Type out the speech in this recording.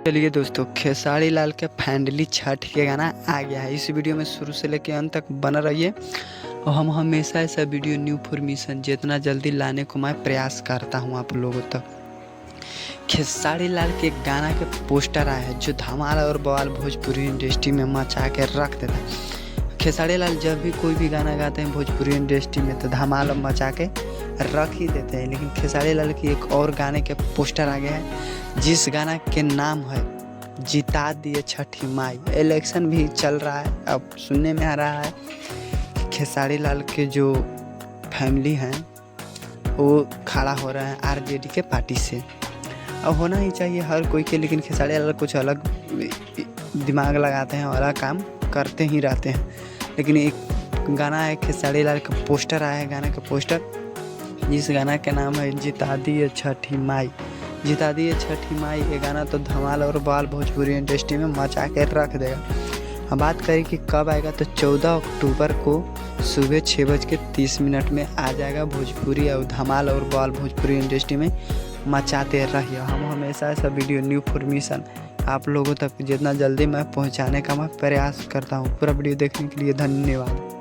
चलिए दोस्तों, खेसारी लाल के फाइनली छठ के गाना आ गया है। इस वीडियो में शुरू से लेकर अंत तक बना रहिए और हम हमेशा ऐसा वीडियो न्यू फॉर्मेशन जितना जल्दी लाने को मैं प्रयास करता हूं आप लोगों तक। खेसारी लाल के गाना के पोस्टर आए हैं जो धमाल और बवाल भोजपुरी इंडस्ट्री में मचा के रख देता है। खेसारी लाल जब भी कोई भी गाना गाते हैं भोजपुरी इंडस्ट्री में तो धमाल मचा के रख ही देते हैं, लेकिन खेसारी लाल की एक और गाने के पोस्टर आ गया है जिस गाना के नाम है जिता दिए छठी माई। इलेक्शन भी चल रहा है, अब सुनने में आ रहा है कि खेसारी लाल के जो फैमिली हैं वो खड़ा हो रहे हैं आरजेडी के पार्टी से। अब होना ही चाहिए हर कोई के, लेकिन खेसारी लाल कुछ अलग दिमाग लगाते हैं और अलग काम करते ही रहते हैं। लेकिन एक गाना है खेसारी लाल का पोस्टर आया है, गाने का पोस्टर जिस गाना का नाम है जिता दिए छठी माई। जिता दिए छठी माई ये गाना तो धमाल और बवाल भोजपुरी इंडस्ट्री में मचा के रख देगा। हम बात करें कि कब आएगा तो 14 अक्टूबर को सुबह 6:30 में आ जाएगा भोजपुरी और धमाल और बवाल भोजपुरी इंडस्ट्री में मचाते रहिए। हम हमेशा ऐसा वीडियो न्यू फॉर्मेशन आप लोगों तक जितना जल्दी मैं पहुंचाने का मैं प्रयास करता हूं। पूरा वीडियो देखने के लिए धन्यवाद।